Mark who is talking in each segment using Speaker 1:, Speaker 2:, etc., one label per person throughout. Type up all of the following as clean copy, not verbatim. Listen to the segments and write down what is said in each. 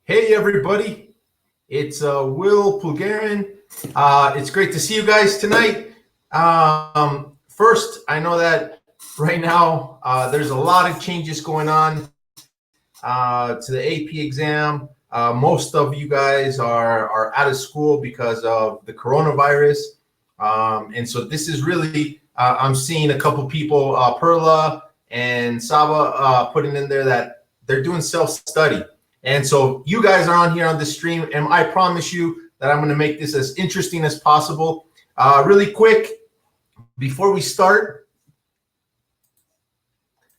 Speaker 1: Hey everybody, it's Will Pulgarin. It's great to see you guys tonight. First, I know that right now there's a lot of changes going on to the AP exam. Most of you guys are out of school because of the coronavirus. And so this is really, I'm seeing a couple people, Perla and Saba, putting in there that they're doing self-study. And so you guys are on here on the stream, and I promise you that I'm going to make this as interesting as possible. Really quick, before we start,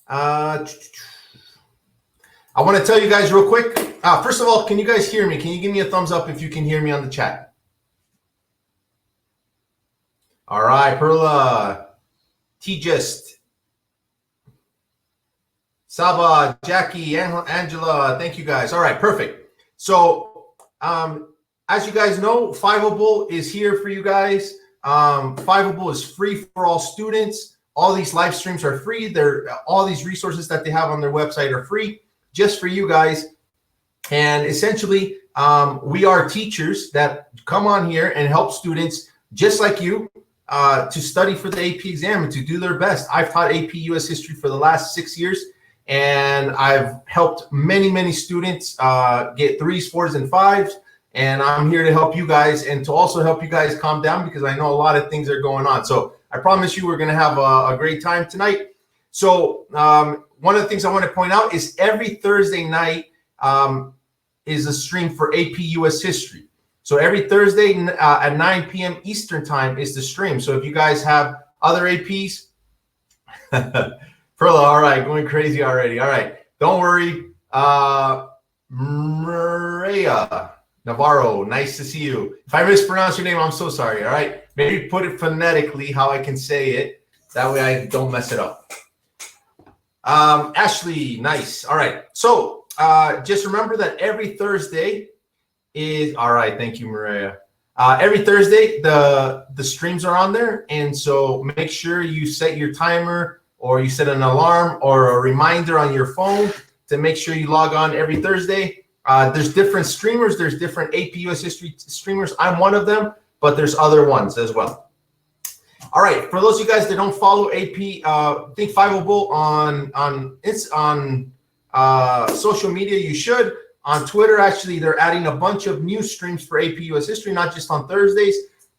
Speaker 1: I want to tell you guys real quick. First of all, can you guys hear me? Can you give me a thumbs up if you can hear me on the chat? All right, Perla, T-Gist, Saba, Jackie, Angela, thank you guys. All right, perfect. So as you guys know, Fiveable is here for you guys. Fiveable is free for all students. All these live streams are free. All these resources that they have on their website are free just for you guys. And essentially, we are teachers that come on here and help students just like you to study for the AP exam and to do their best. I've taught AP US History for the last 6 years. And I've helped many students get 3s, 4s, and 5s. And I'm here to help you guys and to also help you guys calm down because I know a lot of things are going on. So I promise you we're going to have a great time tonight. So one of the things I want to point out is every Thursday night is a stream for AP US History. So every Thursday at 9 p.m. Eastern time is the stream. So if you guys have other APs, Perla, all right, going crazy already. All right, don't worry. Maria Navarro, nice to see you. If I mispronounce your name, I'm so sorry. All right, maybe put it phonetically how I can say it. That way I don't mess it up. Ashley, nice. All right, so just remember that every Thursday is all right. Thank you, Maria. Every Thursday the streams are on there, and so make sure you set your timer or you set an alarm or a reminder on your phone to make sure you log on every Thursday. There's different streamers. There's different AP US History streamers. I'm one of them, but there's other ones as well. All right, for those of you guys that don't follow AP, think Fiveable on social media, you should. On Twitter, actually, they're adding a bunch of new streams for AP US History, not just on Thursdays,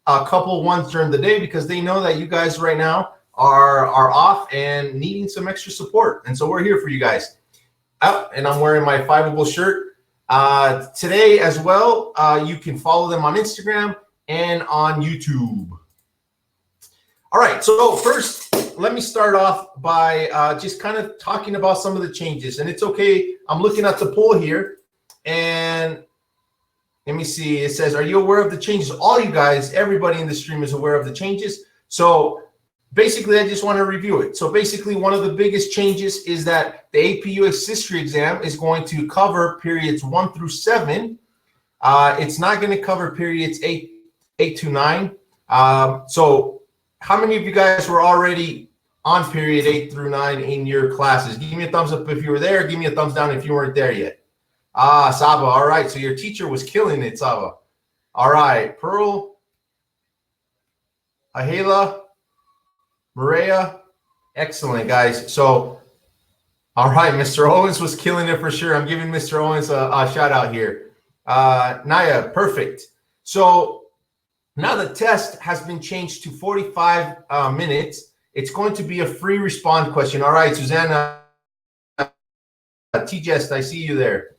Speaker 1: a couple ones during the day because they know that you guys right now are off and needing some extra support. And so we're here for you guys. And I'm wearing my Fiveable shirt today as well. You can follow them on Instagram and on YouTube. All right, so first, let me start off by just kind of talking about some of the changes. And it's okay, I'm looking at the poll here. And let me see, it says, are you aware of the changes? All you guys, everybody in the stream is aware of the changes. So basically, I just want to review it. So basically, one of the biggest changes is that the AP US History exam is going to cover periods 1 through 7. It's not going to cover periods 8 to 9. So how many of you guys were already on period 8 through 9 in your classes? Give me a thumbs up if you were there. Give me a thumbs down if you weren't there yet. Saba, all right. So your teacher was killing it, Saba. All right, Pearl, Ahela, Maria, excellent, guys. So, all right, Mr. Owens was killing it for sure. I'm giving Mr. Owens a shout out here. Naya, perfect. So now the test has been changed to 45 minutes. It's going to be a free respond question. All right, Susanna, T-Jest, I see you there.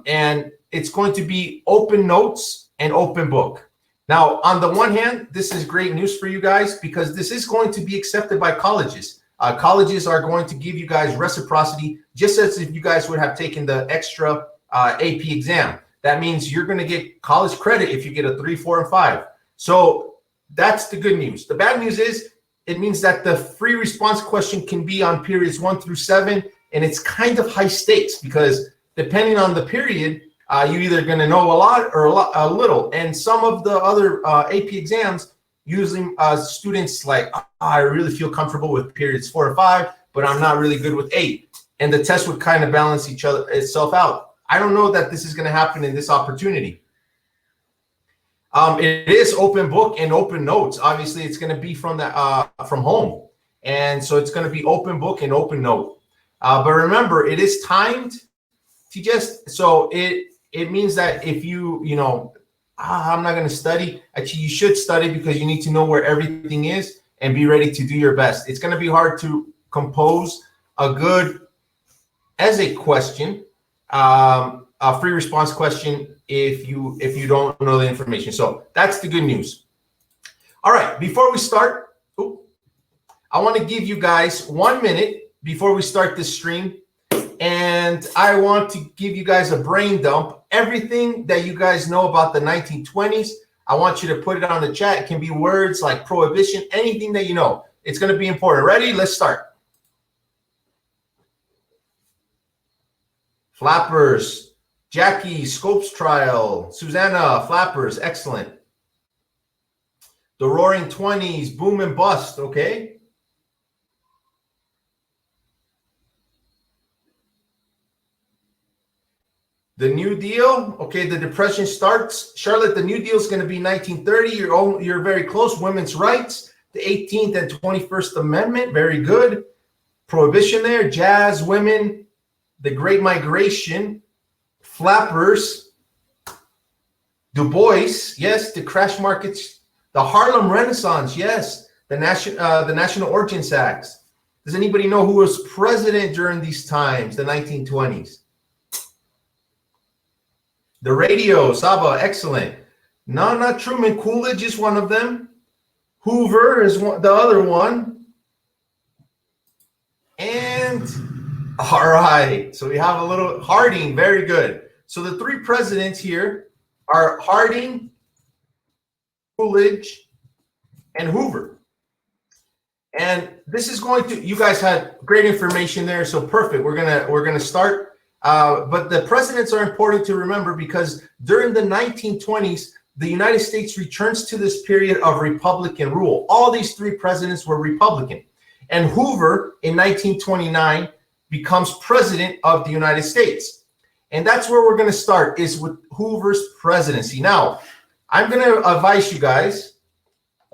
Speaker 1: And it's going to be open notes and open book. Now, on the one hand, this is great news for you guys because this is going to be accepted by colleges. Colleges are going to give you guys reciprocity just as if you guys would have taken the extra AP exam. That means you're going to get college credit if you get a 3, 4, and 5. So that's the good news. The bad news is it means that the free response question can be on periods 1 through 7, and it's kind of high stakes because depending on the period, you're either going to know a lot or a little. And some of the other AP exams, usually students like, I really feel comfortable with periods 4 and 5, but I'm not really good with 8. And the test would kind of balance itself out. I don't know that this is going to happen in this opportunity. It is open book and open notes. Obviously, it's going to be from home, and so it's going to be open book and open note. But remember, it is timed. So it means that if I'm not going to study. Actually, you should study because you need to know where everything is and be ready to do your best. It's going to be hard to compose a good essay question, a free response question, if you don't know the information. So that's the good news. All right, before we start, I want to give you guys 1 minute before we start this stream, and I want to give you guys a brain dump. Everything that you guys know about the 1920s, I want you to put it on the chat. It can be words like prohibition, anything that you know. It's going to be important. Ready? Let's start. Flappers, Jackie, Scopes Trial, Susanna, Flappers, excellent. The Roaring 20s, Boom and Bust, okay. The New Deal, okay, the Depression starts. Charlotte, the New Deal is going to be 1930. You're very close. Women's rights, the 18th and 21st Amendment, very good. Prohibition there, jazz, women, the Great Migration, Flappers, Du Bois, yes, the crash markets, the Harlem Renaissance, yes, the National Ordinance Acts. Does anybody know who was president during these times, the 1920s? The radio, Saba, excellent. No, not Truman. Coolidge is one of them. Hoover is the other one. And all right, so we have a little Harding, very good. So the three presidents here are Harding, Coolidge, and Hoover. And this is going to, you guys had great information there, so perfect. We're gonna start. But the presidents are important to remember because during the 1920s, the United States returns to this period of Republican rule. All these three presidents were Republican. And Hoover in 1929 becomes president of the United States. And that's where we're going to start, is with Hoover's presidency. Now, I'm going to advise you guys,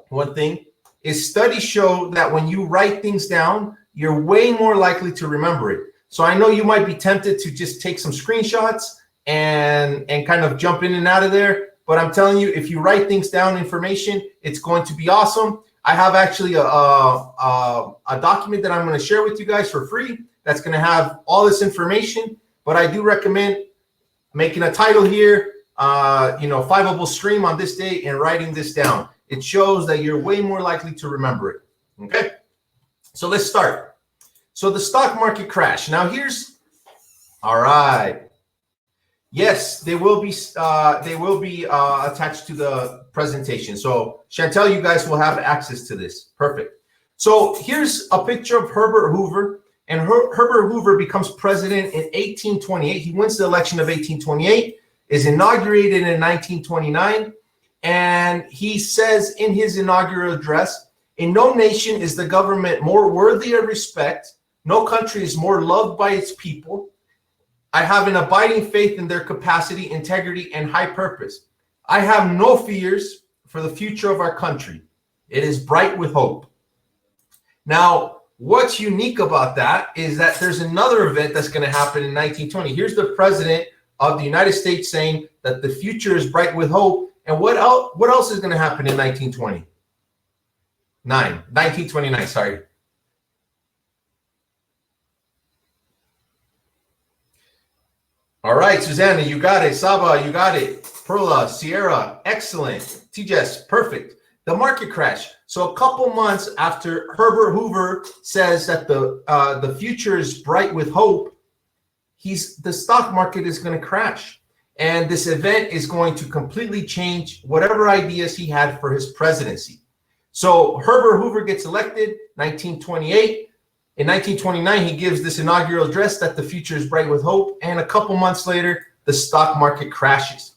Speaker 1: one thing is studies show that when you write things down, you're way more likely to remember it. So I know you might be tempted to just take some screenshots and kind of jump in and out of there. But I'm telling you, if you write things down, information, it's going to be awesome. I have actually a document that I'm going to share with you guys for free that's going to have all this information. But I do recommend making a title here, Fiveable stream on this day and writing this down. It shows that you're way more likely to remember it. Okay, so let's start. So the stock market crash. Now all right. Yes, they will be attached to the presentation. So Chantel, you guys will have access to this. Perfect. So here's a picture of Herbert Hoover, and Herbert Hoover becomes president in 1828. He wins the election of 1828, is inaugurated in 1929, and he says in his inaugural address, "In no nation is the government more worthy of respect. No country is more loved by its people. I have an abiding faith in their capacity, integrity, and high purpose. I have no fears for the future of our country. It is bright with hope." Now, what's unique about that is that there's another event that's going to happen in 1920. Here's the president of the United States saying that the future is bright with hope. And what else is going to happen in 1929, sorry. All right, Susanna, you got it. Saba, you got it. Perla, Sierra, excellent. TJS, perfect. The market crash. So a couple months after Herbert Hoover says that the future is bright with hope, the stock market is going to crash. And this event is going to completely change whatever ideas he had for his presidency. So Herbert Hoover gets elected, 1928. In 1929, he gives this inaugural address that the future is bright with hope. And a couple months later, the stock market crashes.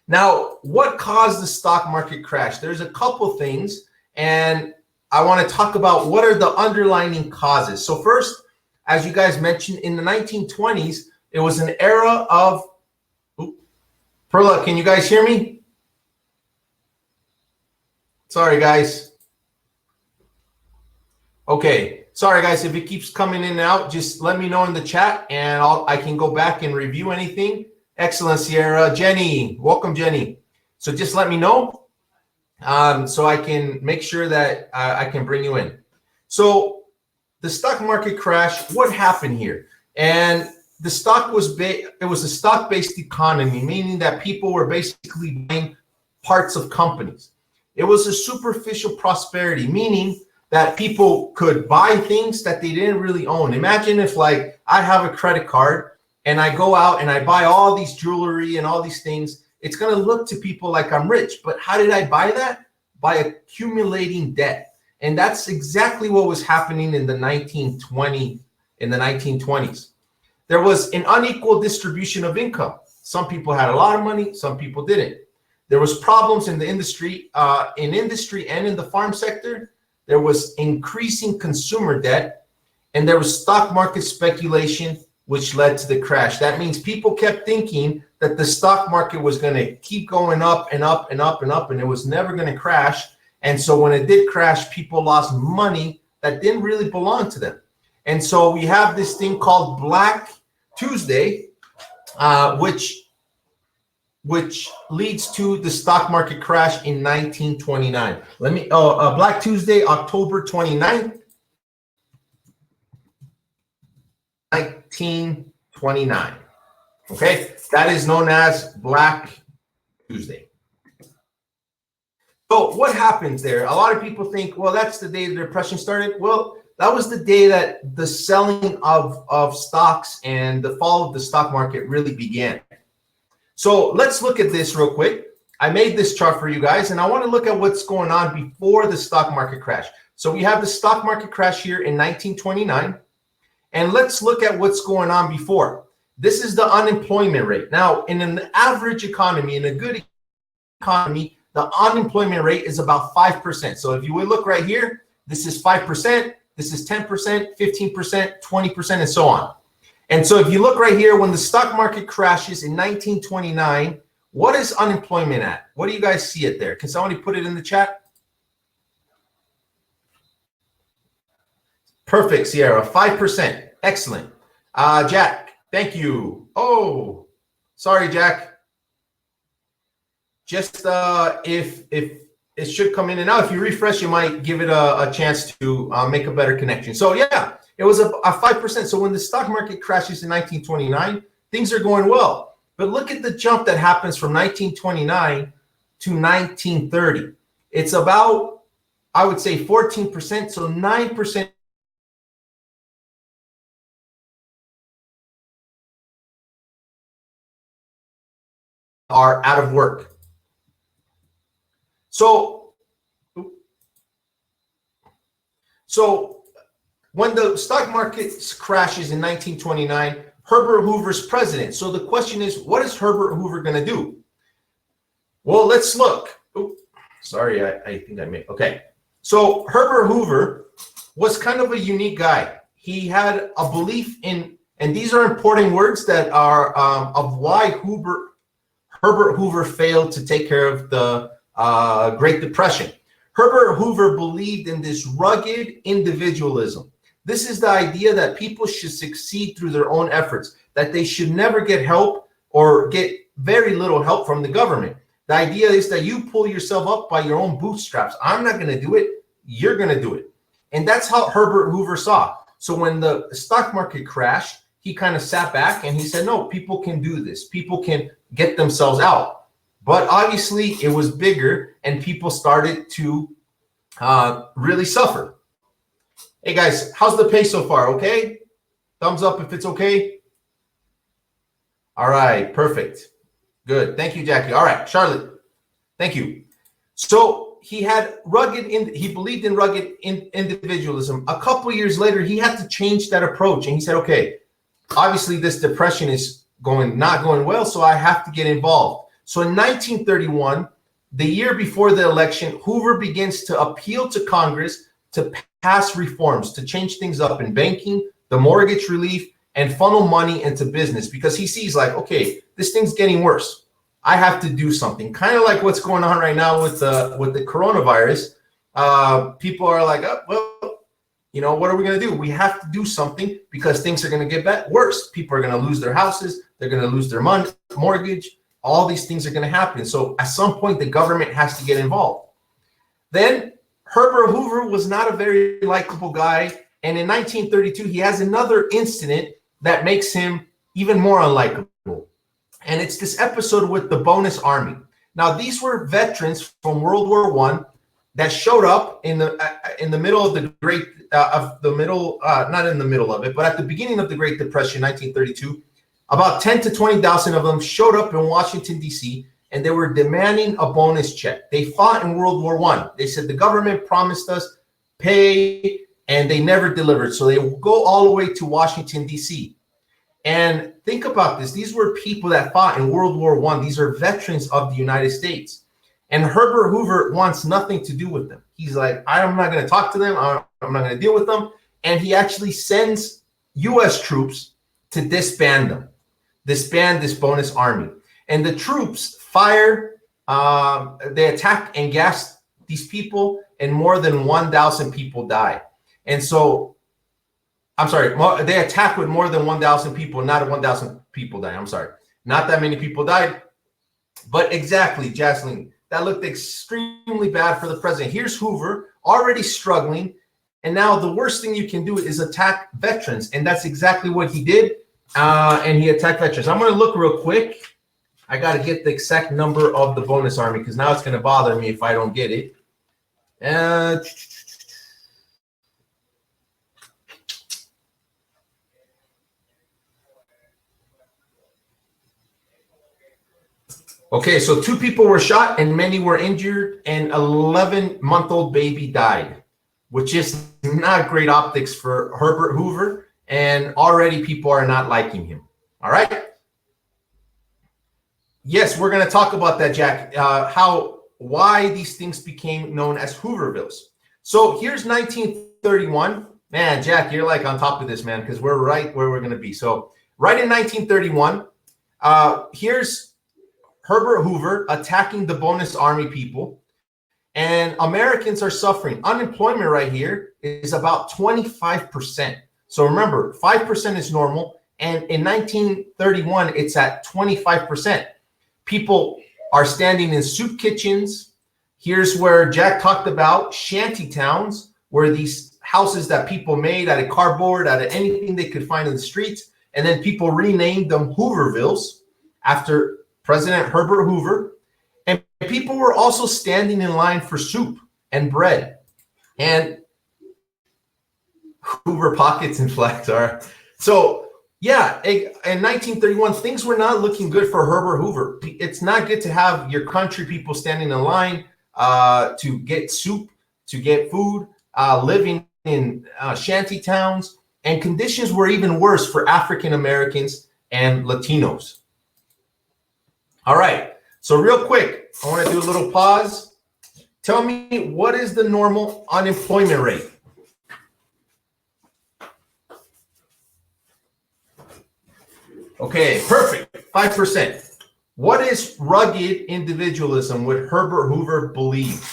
Speaker 1: Now, what caused the stock market crash? There's a couple things, and I want to talk about what are the underlying causes. So first, as you guys mentioned, in the 1920s, It was an era of, Perla, can you guys hear me? Sorry, guys. Okay. Sorry, guys. If it keeps coming in and out, just let me know in the chat and I can go back and review anything. Excellent, Sierra. Jenny, welcome, Jenny. So just let me know so I can make sure that I can bring you in. So the stock market crash, what happened here? And the stock was it was a stock-based economy, meaning that people were basically buying parts of companies. It was a superficial prosperity, meaning that people could buy things that they didn't really own. Imagine if, like, I have a credit card and I go out and I buy all these jewelry and all these things. It's going to look to people like I'm rich. But how did I buy that? By accumulating debt. And that's exactly what was happening in the 1920s. There was an unequal distribution of income. Some people had a lot of money, some people didn't. There was problems in the industry, and in the farm sector. There was increasing consumer debt, and there was stock market speculation, which led to the crash. That means people kept thinking that the stock market was going to keep going up and up and up and up, and it was never going to crash. And so when it did crash, people lost money that didn't really belong to them. And so we have this thing called Black Tuesday, which leads to the stock market crash in 1929. Black Tuesday, October 29th, 1929. Okay, that is known as Black Tuesday. So what happens there? A lot of people think, well, that's the day the Depression started. Well, that was the day that the selling of stocks and the fall of the stock market really began. So let's look at this real quick. I made this chart for you guys, and I want to look at what's going on before the stock market crash. So we have the stock market crash here in 1929, and let's look at what's going on before. This is the unemployment rate. Now, in an average economy, in a good economy, the unemployment rate is about 5%. So if you would look right here, this is 5%, this is 10%, 15%, 20%, and so on. And so if you look right here, when the stock market crashes in 1929, what is unemployment at? What do you guys see it there? Can somebody put it in the chat? Perfect, Sierra, 5%. Excellent. Jack, thank you. Oh, sorry, Jack. Just if it should come in and out. If you refresh, you might give it a chance to make a better connection. So yeah, it was a 5%. So when the stock market crashes in 1929, things are going well. But look at the jump that happens from 1929 to 1930. It's about, I would say, 14%. So 9% are out of work. So when the stock market crashes in 1929, Herbert Hoover's president. So the question is, what is Herbert Hoover going to do? Well, let's look. Sorry, I think I made, okay. So Herbert Hoover was kind of a unique guy. He had a belief in, and these are important words that are of why Herbert Hoover failed to take care of the Great Depression. Herbert Hoover believed in this rugged individualism. This is the idea that people should succeed through their own efforts, that they should never get help or get very little help from the government. The idea is that you pull yourself up by your own bootstraps. I'm not going to do it. You're going to do it. And that's how Herbert Hoover saw. So when the stock market crashed, he kind of sat back and he said, no, people can do this. People can get themselves out. But obviously it was bigger and people started to really suffer. Hey guys, how's the pace so far? Okay? Thumbs up if it's okay. All right, perfect. Good. Thank you, Jackie. All right, Charlotte. Thank you. So he had he believed in rugged individualism. A couple years later, he had to change that approach. And he said, okay, obviously this depression is not going well, so I have to get involved. So in 1931, the year before the election, Hoover begins to appeal to Congress to pass reforms, to change things up in banking, the mortgage relief, and funnel money into business because he sees like, okay, this thing's getting worse. I have to do something. Kind of like what's going on right now with the coronavirus. People are like, oh, well, you know, what are we going to do? We have to do something because things are going to get worse. People are going to lose their houses. They're going to lose their money, mortgage. All these things are going to happen. So at some point, the government has to get involved. Then Herbert Hoover was not a very likable guy. And in 1932, he has another incident that makes him even more unlikable. And it's this episode with the Bonus Army. Now, these were veterans from World War I that showed up in the middle of the Great not in the middle of it, but at the beginning of the Great Depression, 1932. About 10 to 20,000 of them showed up in Washington, D.C., and they were demanding a bonus check. They fought in World War I. They said the government promised us pay, and they never delivered. So they go all the way to Washington, D.C. And think about this. These were people that fought in World War I. These are veterans of the United States. And Herbert Hoover wants nothing to do with them. He's like, I'm not going to talk to them. I'm not going to deal with them. And he actually sends U.S. troops to disband them, disband this bonus army. And the troops they attack and gas these people, and more than 1,000 people die. And so, I'm sorry, they attack with more than 1,000 people, not 1,000 people die. I'm sorry. Not that many people died. But exactly, Jaslyn, that looked extremely bad for the president. Here's Hoover already struggling. And now the worst thing you can do is attack veterans. And that's exactly what he did. And he attacked veterans. I'm going to look real quick. I got to get the exact number of the bonus army because now it's going to bother me if I don't get it. Okay, so 2 people were shot and many were injured, and 11-month-old baby died, which is not great optics for Herbert Hoover, and already people are not liking him. All right? Yes, we're going to talk about that, Jack, why these things became known as Hoovervilles. So here's 1931. Man, Jack, you're like on top of this, man, because we're right where we're going to be. So right in 1931, here's Herbert Hoover attacking the bonus army people, and Americans are suffering. Unemployment right here is about 25%. So remember, 5% is normal, and in 1931, it's at 25%. People are standing in soup kitchens. Here's where Jack talked about shanty towns, where these houses that people made out of cardboard, out of anything they could find in the streets, and then people renamed them Hoovervilles after President Herbert Hoover. And people were also standing in line for soup and bread. And Hoover pockets and flags are. So, yeah, in 1931, things were not looking good for Herbert Hoover. It's not good to have your country people standing in line to get soup, to get food, living in shanty towns. And conditions were even worse for African Americans and Latinos. All right, so real quick, I want to do a little pause. Tell me, what is the normal unemployment rate? Okay, perfect, 5%. What is rugged individualism, what Herbert Hoover believed?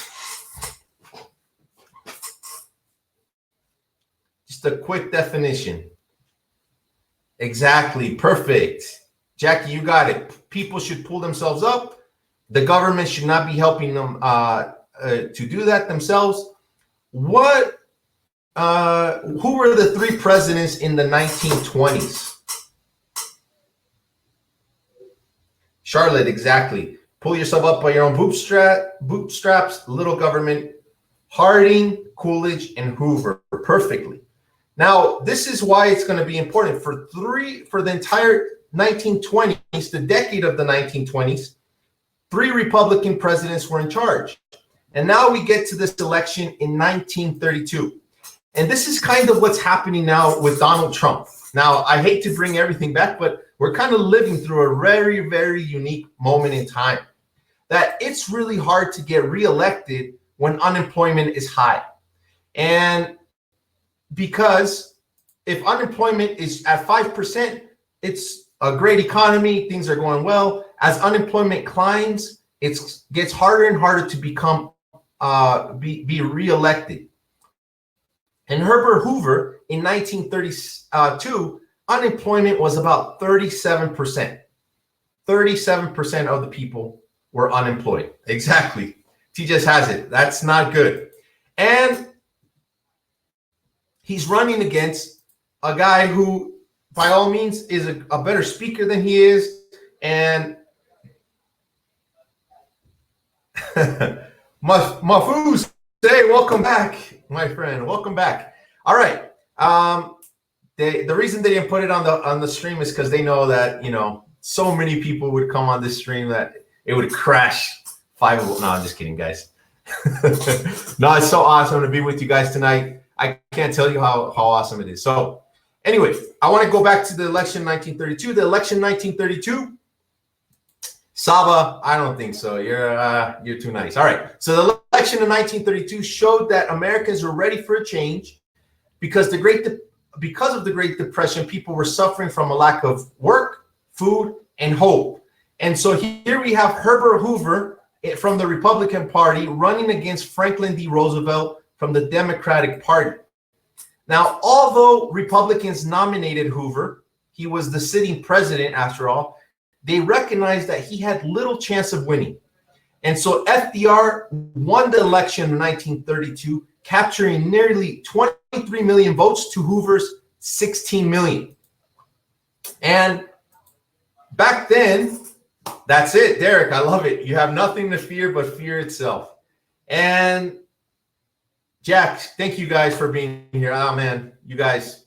Speaker 1: Just a quick definition. Exactly, perfect. Jackie, you got it. People should pull themselves up. The government should not be helping them to do that themselves. Who were the 3 presidents in the 1920s? Charlotte, exactly. Pull yourself up by your own bootstraps, little government. Harding, Coolidge, and Hoover, perfectly. Now, this is why it's going to be important. For the entire 1920s, the decade of the 1920s, 3 Republican presidents were in charge. And now we get to this election in 1932. And this is kind of what's happening now with Donald Trump. Now, I hate to bring everything back, but we're kind of living through a very, very unique moment in time. That it's really hard to get reelected when unemployment is high. And because if unemployment is at 5%, it's a great economy. Things are going well. As unemployment climbs, it gets harder and harder to become be reelected. And Herbert Hoover in 1932, unemployment was about 37%. 37% of the people were unemployed. Exactly. He just has it. That's not good. And he's running against a guy who, by all means, is a better speaker than he is. And Mahfouz, hey, welcome back, my friend. Welcome back. All right. The reason they didn't put it on the stream is because they know that, you know, so many people would come on this stream that it would crash Fiveable. No, I'm just kidding, guys. No, it's so awesome to be with you guys tonight. I can't tell you how awesome it is. So anyway, I want to go back to the election 1932. The election 1932, Saba, I don't think so. You're too nice. All right. So the election in 1932 showed that Americans were ready for a change because because of the Great Depression, people were suffering from a lack of work, food, and hope. And so here we have Herbert Hoover from the Republican Party running against Franklin D. Roosevelt from the Democratic Party. Now, although Republicans nominated Hoover, he was the sitting president after all, they recognized that he had little chance of winning. And so FDR won the election in 1932, capturing nearly 23 million votes to Hoover's 16 million. And back then, that's it, Derek. I love it. You have nothing to fear but fear itself. And Jack, thank you guys for being here. Oh, man, you guys.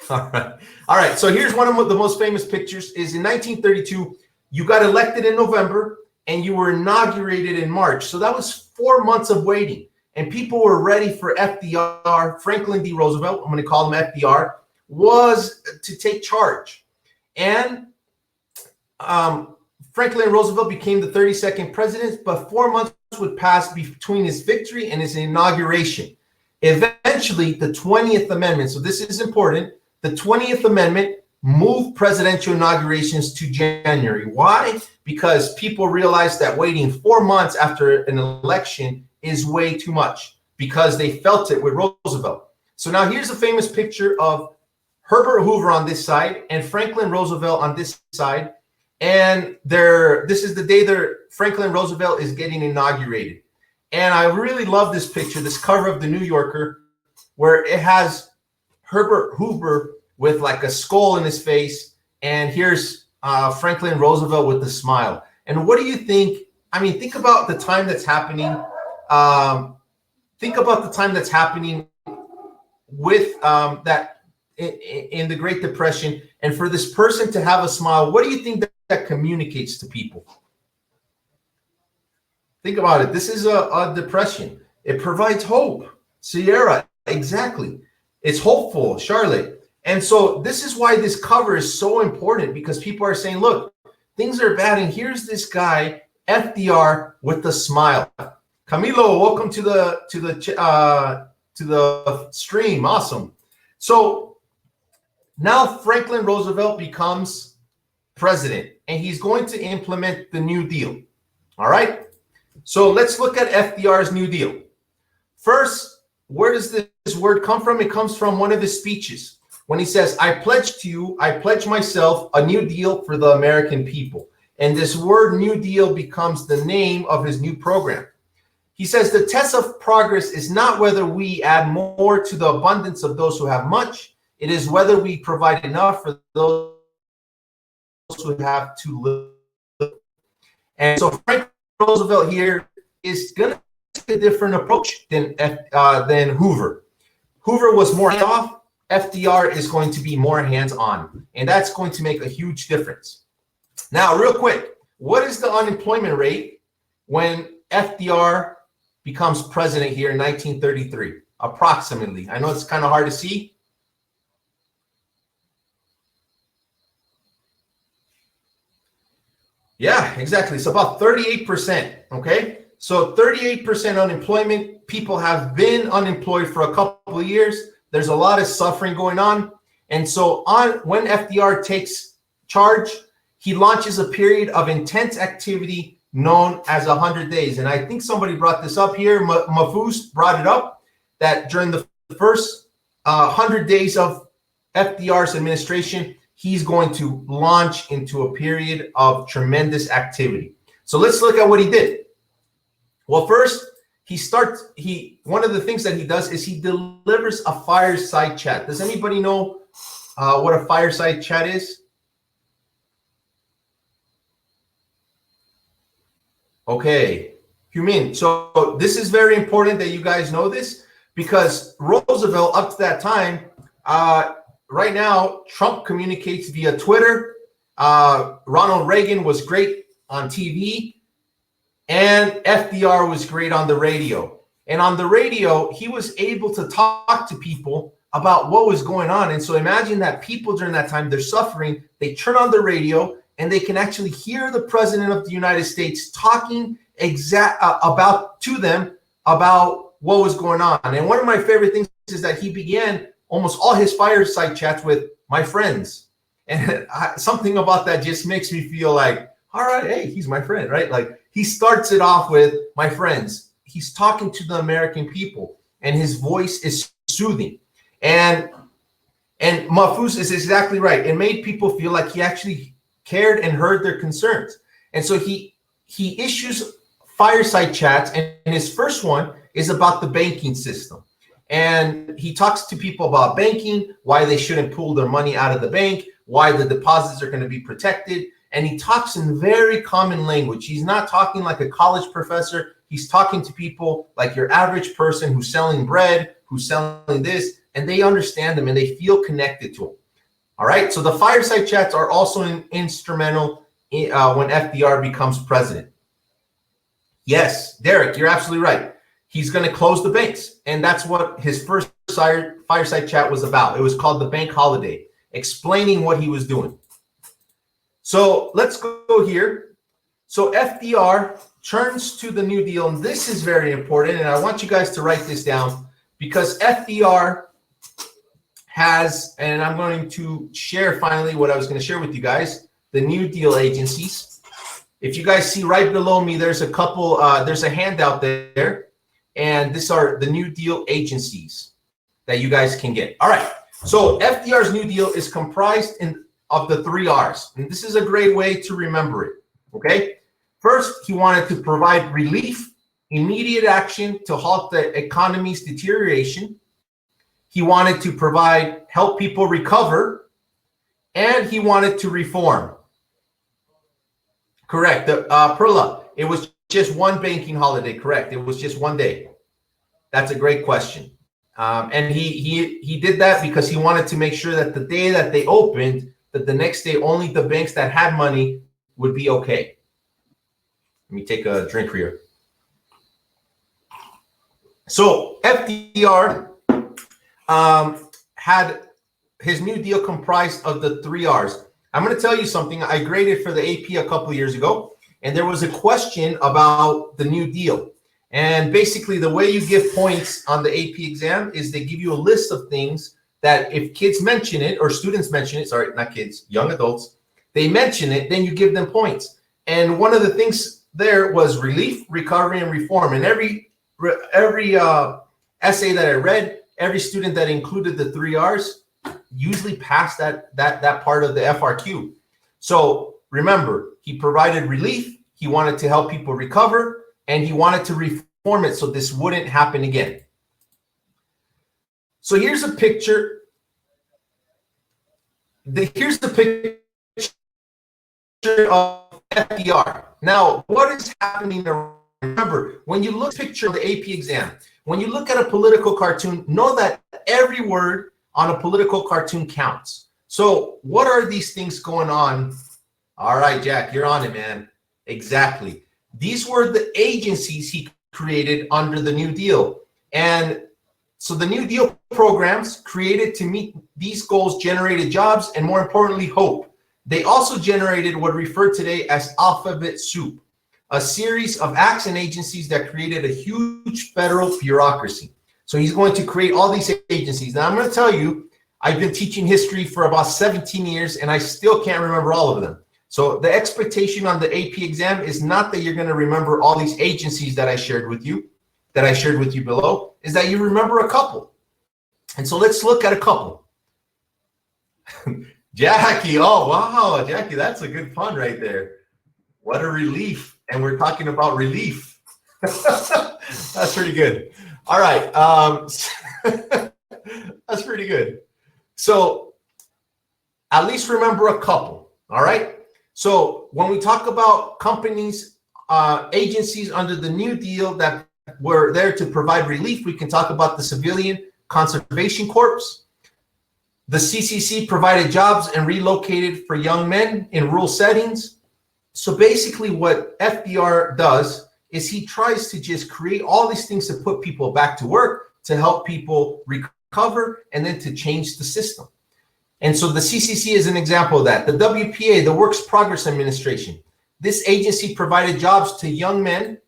Speaker 1: All right. All right. So here's one of the most famous pictures is in 1932, you got elected in November and you were inaugurated in March. So that was 4 months of waiting. And people were ready for FDR, Franklin D. Roosevelt, I'm going to call him FDR, was to take charge. And Franklin Roosevelt became the 32nd president, but 4 months would pass between his victory and his inauguration. Eventually, the 20th Amendment, so this is important, the 20th Amendment moved presidential inaugurations to January. Why? Because people realized that waiting 4 months after an election is way too much because they felt it with Roosevelt. So now here's a famous picture of Herbert Hoover on this side and Franklin Roosevelt on this side. And this is the day Franklin Roosevelt is getting inaugurated. And I really love this picture, this cover of the New Yorker, where it has Herbert Hoover with like a skull in his face. And here's Franklin Roosevelt with a smile. And what do you think? I mean, think about the time that's happening. Think about the time that's happening with that in the Great Depression. And for this person to have a smile, what do you think that communicates to people? Think about it. This is a depression. It provides hope. Sierra, exactly. It's hopeful, Charlotte. And so this is why this cover is so important, because people are saying, look, things are bad. And here's this guy, FDR, with a smile. Camilo, welcome to the stream. Awesome. So now Franklin Roosevelt becomes president, and he's going to implement the New Deal. All right. So let's look at FDR's New Deal. First, where does this word come from? It comes from one of his speeches when he says, I pledge to you, I pledge myself a new deal for the American people. And this word New Deal becomes the name of his new program. He says the test of progress is not whether we add more to the abundance of those who have much. It is whether we provide enough for those who have too little. And so Franklin Roosevelt here is going to take a different approach than Hoover. Hoover was more hands-off. FDR is going to be more hands-on, and that's going to make a huge difference. Now, real quick, what is the unemployment rate when FDR becomes president here in 1933? Approximately. I know it's kind of hard to see. Yeah, exactly. It's about 38%. Okay. So 38% unemployment. People have been unemployed for a couple of years. There's a lot of suffering going on. And so when FDR takes charge, he launches a period of intense activity known as 100 days. And I think somebody brought this up here. Mahfouz brought it up, that during the first 100 days of FDR's administration, he's going to launch into a period of tremendous activity. So let's look at what he did. Well, first, one of the things that he does is he delivers a fireside chat. Does anybody know what a fireside chat is? Okay, Humin. So this is very important that you guys know this, because Roosevelt, up to that time, right now, Trump communicates via Twitter. Ronald Reagan was great on TV, and FDR was great on the radio. And on the radio, he was able to talk to people about what was going on. And so imagine that people during that time, they're suffering. They turn on the radio, and they can actually hear the president of the United States talking to them about what was going on. And one of my favorite things is that he began almost all his fireside chats with "my friends," and something about that just makes me feel like, all right, hey, he's my friend, right? Like, he starts it off with "my friends." He's talking to the American people, and his voice is soothing. And Mahfouz is exactly right. It made people feel like he actually cared and heard their concerns. And so he issues fireside chats, and his first one is about the banking system. And he talks to people about banking, why they shouldn't pull their money out of the bank, why the deposits are going to be protected. And he talks in very common language. He's not talking like a college professor. He's talking to people like your average person who's selling bread, who's selling this, and they understand him and they feel connected to him. All right. So the fireside chats are also instrumental when FDR becomes president. Yes, Derek, you're absolutely right. He's going to close the banks. And that's what his first fireside chat was about. It was called the Bank Holiday, explaining what he was doing. So let's go here. So FDR turns to the New Deal, and this is very important. And I want you guys to write this down, because FDR has, and I'm going to share finally what I was going to share with you guys, the New Deal agencies. If you guys see right below me, there's a couple, there's a handout there, and these are the New Deal agencies that you guys can get. All right, so FDR's New Deal is comprised of the 3 R's, and this is a great way to remember it, okay? First, he wanted to provide relief, immediate action to halt the economy's deterioration. He wanted to help people recover, and he wanted to reform. Correct. Perla, it was just one banking holiday. Correct. It was just one day. That's a great question. And he did that because he wanted to make sure that the day that they opened, that the next day only the banks that had money would be okay. Let me take a drink here. So FDR had his New Deal comprised of the 3 R's. I'm going to tell you something. I graded for the AP a couple of years ago, and there was a question about the New Deal. And basically, the way you give points on the AP exam is they give you a list of things that if kids mention it, or students mention it, sorry, not kids, young adults, they mention it, then you give them points. And one of the things there was relief, recovery, and reform. And every essay that I read, every student that included the 3 R's usually passed that part of the FRQ. So remember, he provided relief, he wanted to help people recover, and he wanted to reform it so this wouldn't happen again. So here's a picture. Here's the picture of FDR. Now, what is happening around? Remember, when you look at the picture of the AP exam, when you look at a political cartoon, know that every word on a political cartoon counts. So what are these things going on? All right, Jack, you're on it, man. Exactly. These were the agencies he created under the New Deal. And so the New Deal programs created to meet these goals generated jobs and, more importantly, hope. They also generated what we refer today as alphabet soup, a series of acts and agencies that created a huge federal bureaucracy. So he's going to create all these agencies. Now I'm going to tell you, I've been teaching history for about 17 years and I still can't remember all of them. So the expectation on the AP exam is not that you're going to remember all these agencies that I shared with you below, is that you remember a couple. And so let's look at a couple. Jackie, oh wow, Jackie, that's a good pun right there. What a relief. And we're talking about relief. That's pretty good. All right. That's pretty good. So at least remember a couple. All right. So when we talk about companies, agencies under the New Deal that were there to provide relief, we can talk about the Civilian Conservation Corps. The CCC provided jobs and relocated for young men in rural settings. So basically what FDR does is he tries to just create all these things to put people back to work, to help people recover, and then to change the system. And so the CCC is an example of that. The WPA, the Works Progress Administration, this agency provided jobs to young men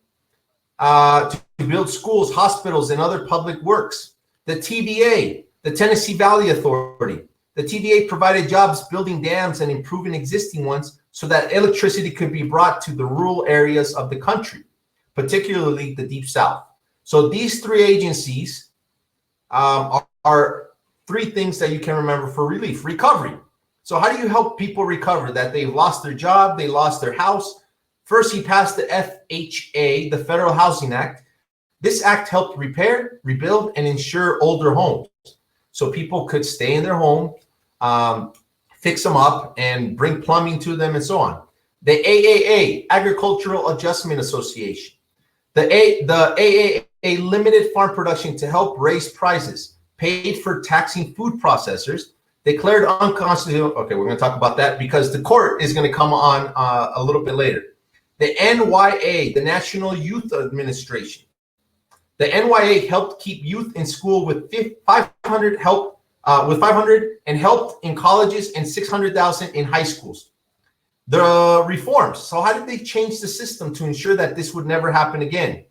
Speaker 1: to build schools, hospitals, and other public works. The TVA, the Tennessee Valley Authority, the TVA provided jobs building dams and improving existing ones so that electricity could be brought to the rural areas of the country, particularly the Deep South. So these three agencies are three things that you can remember for relief. Recovery. So how do you help people recover that they've lost their job, they lost their house? First, he passed the FHA, the Federal Housing Act. This act helped repair, rebuild, and insure older homes. So people could stay in their home, fix them up, and bring plumbing to them and so on. The AAA, Agricultural Adjustment Association. The AAA limited farm production to help raise prices, paid for taxing food processors, declared unconstitutional. Okay, we're going to talk about that because the court is going to come on a little bit later. The NYA, the National Youth Administration. The NYA helped keep youth in school with 500 and helped in colleges and 600,000 in high schools. The reforms. So how did they change the system to ensure that this would never happen again?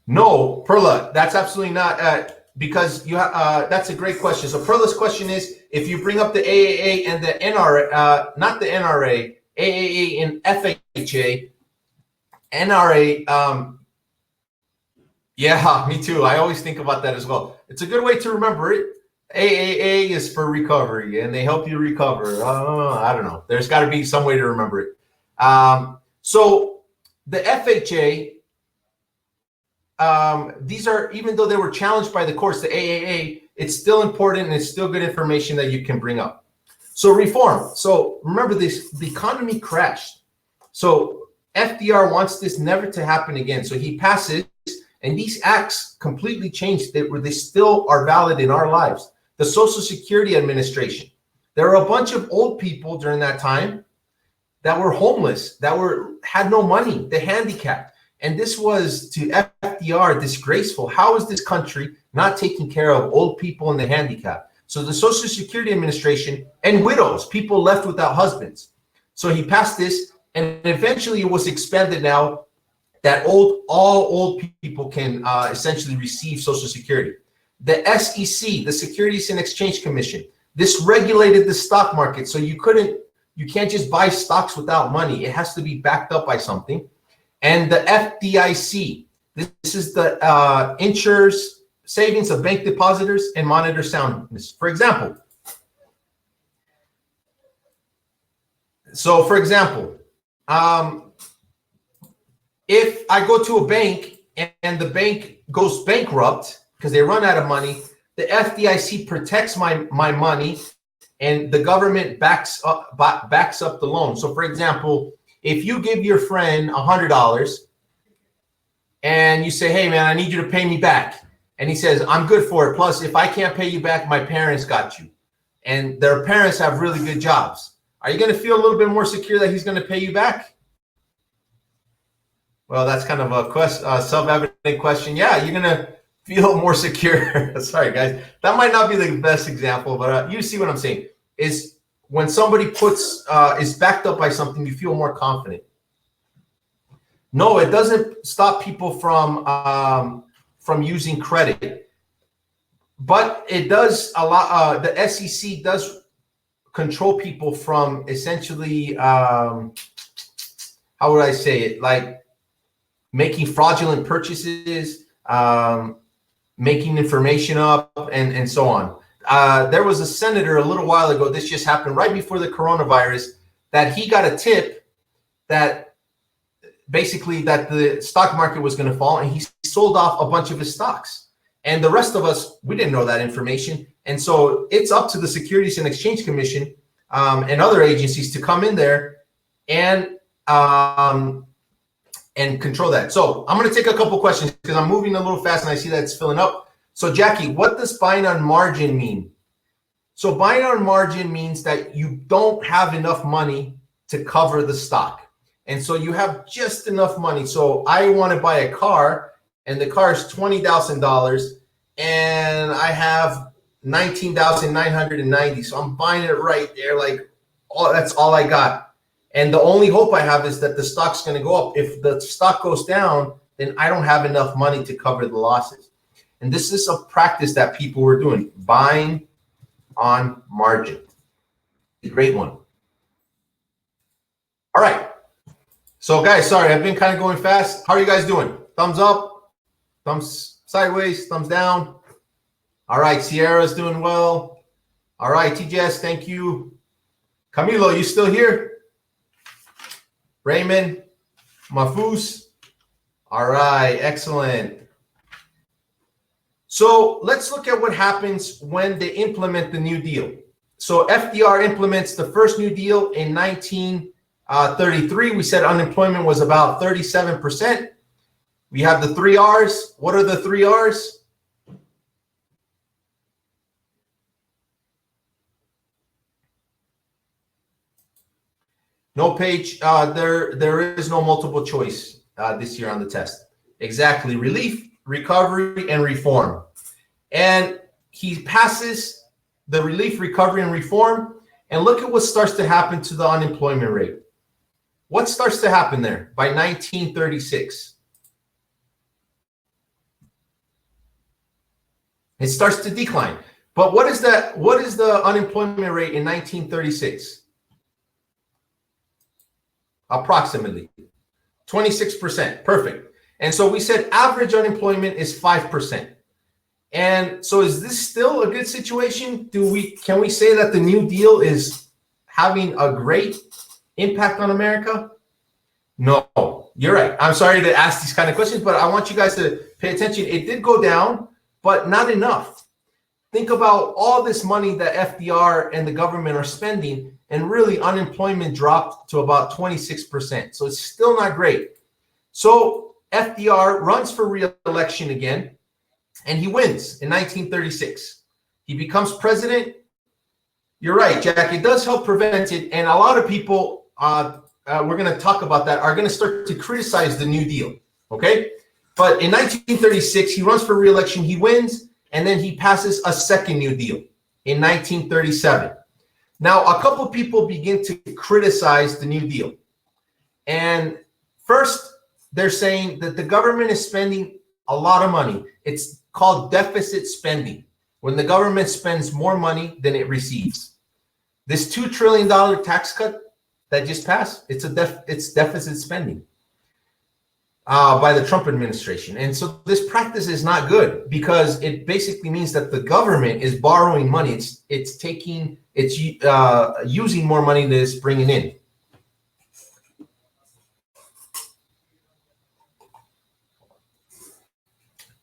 Speaker 1: No, Perla, that's absolutely not, because you that's a great question. So Perla's question is, if you bring up the AAA and the NRA, not the NRA, AAA and FHA, NRA, yeah, me too. I always think about that as well. It's a good way to remember it. AAA is for recovery, and they help you recover. I don't know. There's got to be some way to remember it. So the FHA, these are, even though they were challenged by the courts, the AAA, it's still important and it's still good information that you can bring up. So reform. So remember this, the economy crashed. So FDR wants this never to happen again. So he passes, and these acts completely changed. They still are valid in our lives. The Social Security Administration. There were a bunch of old people during that time that were homeless, that had no money, the handicapped. And this was, to FDR, disgraceful. How is this country not taking care of old people and the handicapped? So the Social Security Administration and widows, people left without husbands. So he passed this, and eventually it was expanded now that all old people can essentially receive Social Security. The SEC, the Securities and Exchange Commission, this regulated the stock market. So you can't just buy stocks without money. It has to be backed up by something. And the FDIC, this is the ensures savings of bank depositors and monitor soundness. For example, if I go to a bank and the bank goes bankrupt because they run out of money, the FDIC protects my money, and the government backs up the loan. So for example, if you give your friend $100 and you say, hey man, I need you to pay me back. And he says, I'm good for it. Plus, if I can't pay you back, my parents got you. And their parents have really good jobs. Are you going to feel a little bit more secure that he's going to pay you back? Well, that's kind of a self-evident question. Yeah, you're going to feel more secure. Sorry, guys. That might not be the best example, but you see what I'm saying. Is when somebody is backed up by something, you feel more confident. No, it doesn't stop people from using credit, but it does allow the SEC does control people from essentially how would I say it, like making fraudulent purchases, making information up, and so on. There was a senator a little while ago, this just happened right before the coronavirus, that he got a tip that basically that the stock market was going to fall, and he sold off a bunch of his stocks. And the rest of us, we didn't know that information. And so it's up to the Securities and Exchange Commission and other agencies to come in there and control that. So I'm going to take a couple questions because I'm moving a little fast and I see that it's filling up. So Jackie, what does buying on margin mean? So buying on margin means that you don't have enough money to cover the stock. And so you have just enough money. So I want to buy a car and the car is $20,000 and I have $19,990. So I'm buying it right there. Like, that's all I got. And the only hope I have is that the stock's going to go up. If the stock goes down, then I don't have enough money to cover the losses. And this is a practice that people were doing, buying on margin. A great one. All right. So guys, sorry, I've been kind of going fast. How are you guys doing? Thumbs up, thumbs sideways, thumbs down. All right, Sierra's doing well. All right, TJS, thank you. Camilo, you still here? Raymond, Mafus. All right, excellent. So let's look at what happens when they implement the New Deal. So FDR implements the first New Deal in 1933. We said unemployment was about 37%. We have the 3 R's. What are the 3 R's? No page. There is no multiple choice this year on the test. Exactly. Relief, recovery, and reform. And he passes the relief, recovery, and reform. And look at what starts to happen to the unemployment rate. What starts to happen there by 1936? It starts to decline. But what is that? What is the unemployment rate in 1936? Approximately 26%. Perfect. And so we said average unemployment is 5%. And so is this still a good situation? Can we say that the New Deal is having a great impact on America? No, you're right. I'm sorry to ask these kind of questions, but I want you guys to pay attention. It did go down, but not enough. Think about all this money that FDR and the government are spending, and really unemployment dropped to about 26%. So it's still not great. So FDR runs for re-election again, and he wins in 1936. He becomes president. You're right, Jack. It does help prevent it, and a lot of people, we're going to talk about that, are going to start to criticize the New Deal, okay? But in 1936, he runs for re-election, he wins, and then he passes a second New Deal in 1937. Now, a couple people begin to criticize the New Deal. And first, they're saying that the government is spending a lot of money. It's called deficit spending, when the government spends more money than it receives. This $2 trillion tax cut that just passed, it's deficit spending by the Trump administration. And so this practice is not good because it basically means that the government is borrowing money. It's using more money than it's bringing in.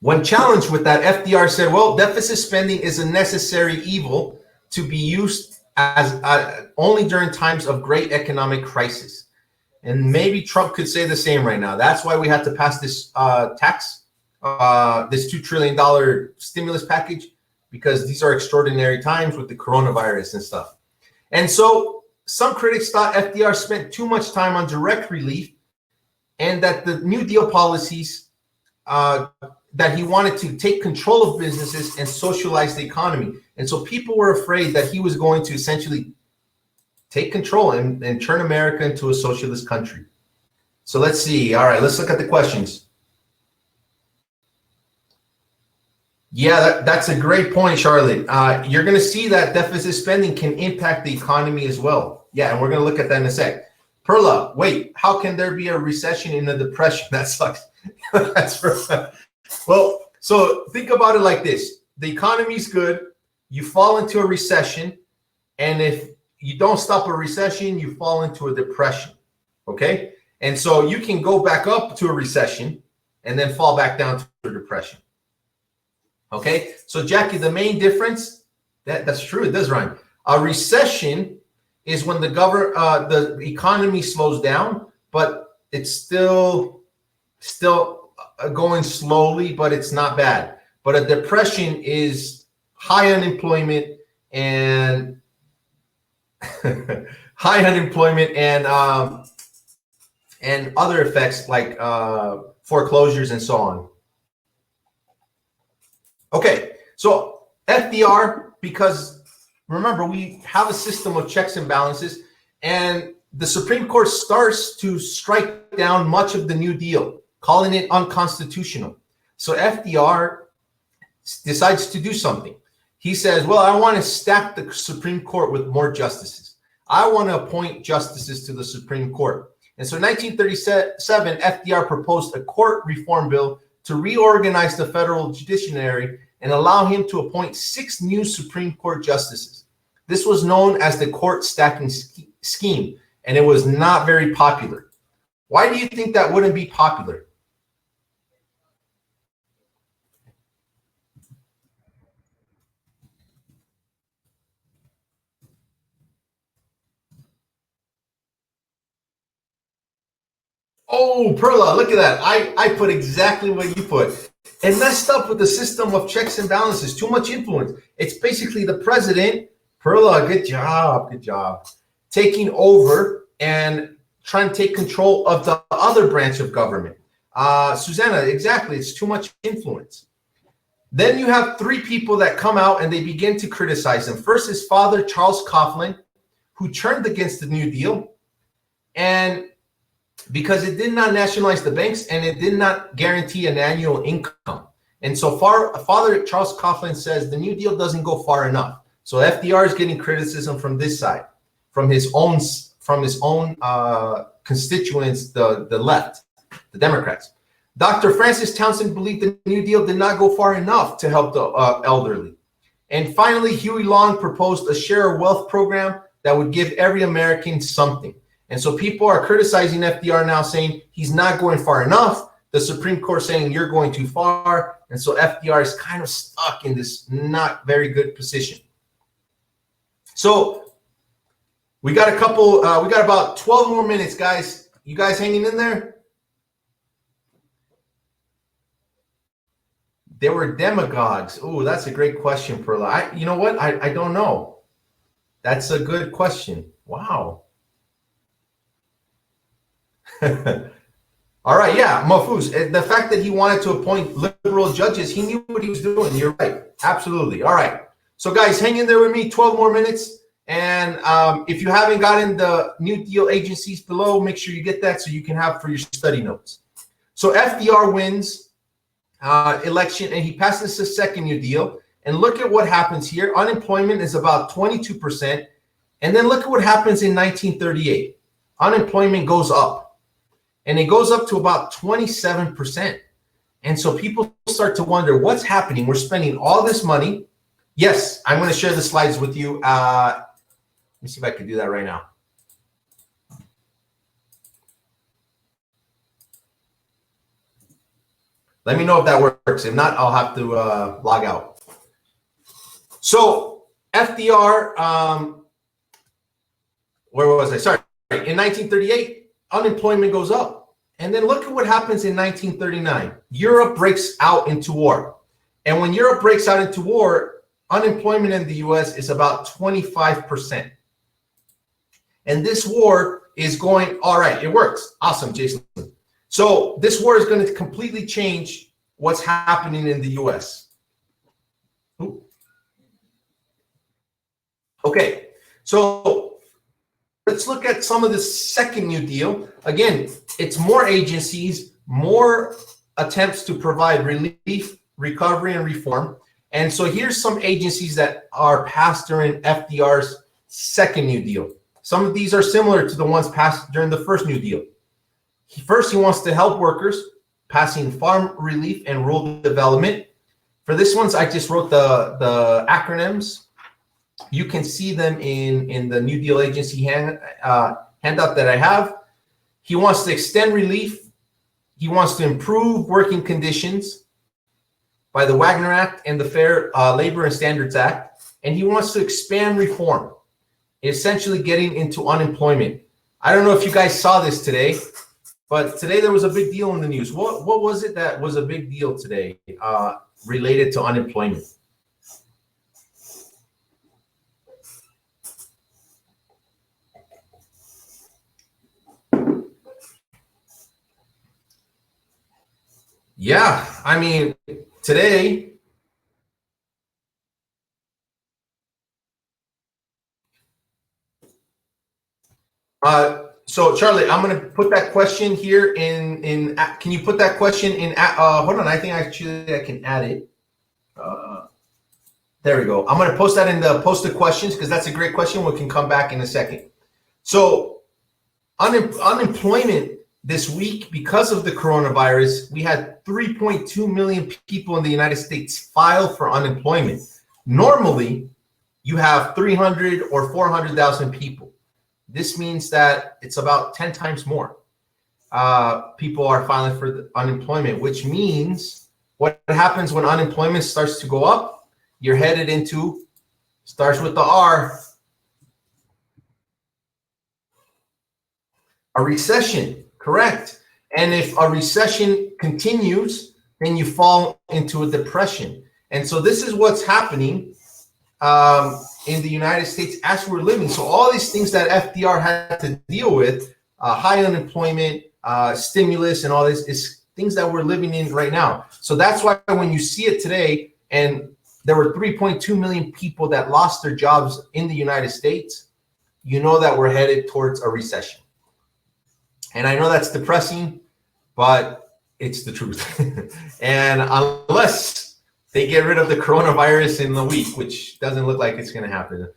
Speaker 1: When challenged with that, FDR said, well, deficit spending is a necessary evil to be used as only during times of great economic crisis. And maybe Trump could say the same right now. That's why we had to pass this this $2 trillion stimulus package, because these are extraordinary times with the coronavirus and stuff. And so some critics thought FDR spent too much time on direct relief, and that the New Deal policies that he wanted to take control of businesses and socialize the economy. And so people were afraid that he was going to essentially take control and turn America into a socialist country. So let's see. All right, let's look at the questions. Yeah, that's a great point, Charlotte. You're going to see that deficit spending can impact the economy as well. Yeah, and we're going to look at that in a sec. Perla, wait, how can there be a recession in a depression? That sucks. That's right. Well, so think about it like this. The economy's good. You fall into a recession. And if you don't stop a recession, you fall into a depression. Okay? And so you can go back up to a recession and then fall back down to a depression. Okay? So Jackie, the main difference, that's true, it does rhyme. A recession is when the economy slows down, but it's still going slowly, but it's not bad. But a depression is high unemployment and and other effects like foreclosures and so on. Okay, so FDR, because remember, we have a system of checks and balances, and the Supreme Court starts to strike down much of the New Deal, calling it unconstitutional. So FDR decides to do something. He says, well, I want to stack the Supreme Court with more justices. I want to appoint justices to the Supreme Court. And so in 1937, FDR proposed a court reform bill to reorganize the federal judiciary and allow him to appoint 6 new Supreme Court justices. This was known as the court stacking scheme, and it was not very popular. Why do you think that wouldn't be popular? Oh, Perla, look at that. I put exactly what you put. It messed up with the system of checks and balances, too much influence. It's basically the president, Perla, good job, taking over and trying to take control of the other branch of government. Susanna, exactly, it's too much influence. Then you have 3 people that come out and they begin to criticize them. First is Father Charles Coughlin, who turned against the New Deal, and because it did not nationalize the banks and it did not guarantee an annual income. And so far, Father Charles Coughlin says the New Deal doesn't go far enough. So FDR is getting criticism from this side, from his own constituents, the left, the Democrats. Dr. Francis Townsend believed the New Deal did not go far enough to help the elderly. And finally, Huey Long proposed a share of wealth program that would give every American something. And so people are criticizing FDR now, saying he's not going far enough. The Supreme Court saying you're going too far. And so FDR is kind of stuck in this not very good position. So we got we got about 12 more minutes, guys. You guys hanging in there? They were demagogues. Oh, that's a great question, Perla. You know what? I don't know. That's a good question. Wow. All right, yeah, Mahfouz. The fact that he wanted to appoint liberal judges, he knew what he was doing. You're right. Absolutely. All right. So, guys, hang in there with me. 12 more minutes. And if you haven't gotten the New Deal agencies below, make sure you get that so you can have for your study notes. So FDR wins election, and he passes the second New Deal. And look at what happens here. Unemployment is about 22%. And then look at what happens in 1938. Unemployment goes up. And it goes up to about 27%. And so people start to wonder, what's happening? We're spending all this money. Yes, I'm going to share the slides with you. Let me see if I can do that right now. Let me know if that works. If not, I'll have to log out. So FDR, where was I? Sorry. In 1938, unemployment goes up. And then look at what happens in 1939. Europe breaks out into war. And when Europe breaks out into war, unemployment in the US is about 25%. And this war is going, all right, it works. Awesome, Jason. So this war is going to completely change what's happening in the US. Ooh. Okay, so let's look at some of the second New Deal. Again, it's more agencies, more attempts to provide relief, recovery, and reform. And so here's some agencies that are passed during FDR's second New Deal. Some of these are similar to the ones passed during the first New Deal. First, he wants to help workers, passing farm relief and rural development. For this ones, I just wrote the acronyms. You can see them in the New Deal agency handout that I have. He wants to extend relief. He wants to improve working conditions by the Wagner Act and the Fair Labor and Standards Act. And he wants to expand reform, essentially getting into unemployment. I don't know if you guys saw this today, but today there was a big deal in the news. What was it that was a big deal today related to unemployment? Yeah, I mean, today, so Charlie, I'm going to put that question here in can you put that question in, hold on, I think actually I can add it. There we go. I'm going to post that in the posted questions because that's a great question. We can come back in a second. So unemployment this week, because of the coronavirus, we had 3.2 million people in the United States file for unemployment. Normally, you have 300 or 400,000 people. This means that it's about 10 times more people are filing for the unemployment, which means what happens when unemployment starts to go up? You're headed into, starts with the R, a recession. Correct. And if a recession continues, then you fall into a depression. And so this is what's happening in the United States as we're living. So all these things that FDR had to deal with, high unemployment, stimulus, and all this is things that we're living in right now. So that's why when you see it today, and there were 3.2 million people that lost their jobs in the United States, you know that we're headed towards a recession. And I know that's depressing, but it's the truth. And unless they get rid of the coronavirus in the week, which doesn't look like it's going to happen,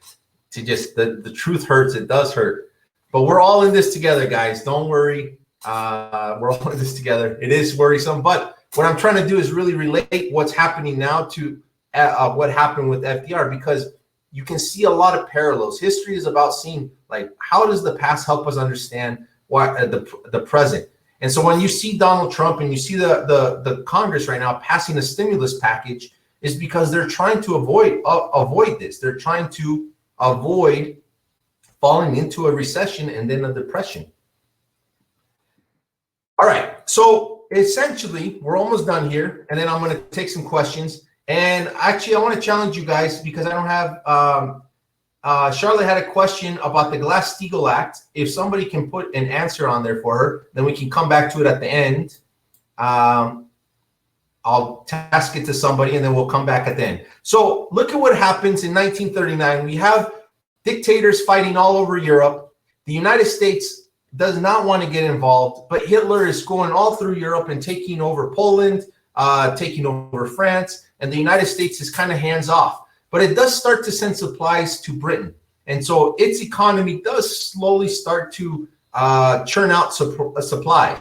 Speaker 1: to just the truth hurts. It does hurt. But we're all in this together, guys. Don't worry. We're all in this together. It is worrisome. But what I'm trying to do is really relate what's happening now to what happened with FDR, because you can see a lot of parallels. History is about seeing, like, how does the past help us understand what the present. And so when you see Donald Trump and you see the Congress right now passing a stimulus package, is because they're trying to avoid this. They're trying to avoid falling into a recession and then a depression. All right, so essentially we're almost done here, and then I'm going to take some questions. And actually I want to challenge you guys, because I don't have Charlotte had a question about the Glass-Steagall Act. If somebody can put an answer on there for her, then we can come back to it at the end. I'll task it to somebody, and then we'll come back at the end. So look at what happens in 1939. We have dictators fighting all over Europe. The United States does not want to get involved, but Hitler is going all through Europe and taking over Poland, taking over France, and the United States is kind of hands off. But it does start to send supplies to Britain. And so its economy does slowly start to churn out supplies.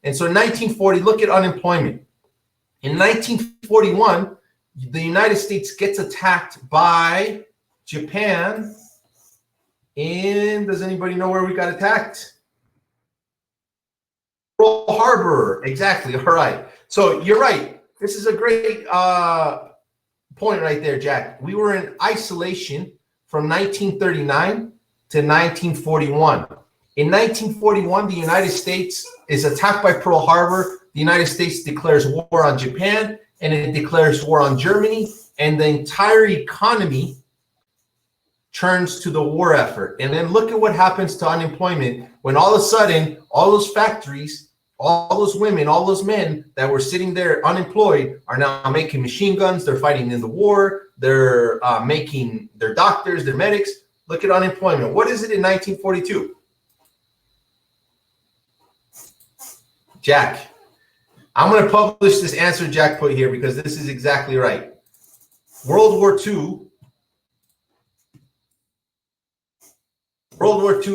Speaker 1: And so in 1940, look at unemployment. In 1941, the United States gets attacked by Japan. And does anybody know where we got attacked? Pearl Harbor. Exactly. All right. So you're right. This is a great point right there, Jack. We were in isolation from 1939 to 1941. In 1941, the United States is attacked by Pearl Harbor. The United States declares war on Japan, and it declares war on Germany, and the entire economy turns to the war effort. And then look at what happens to unemployment when all of a sudden, all those factories, all those women, all those men that were sitting there unemployed are now making machine guns. They're fighting in the war. They're making their doctors, their medics. Look at unemployment. What is it in 1942? Jack, I'm going to publish this answer Jack put here because this is exactly right. World War II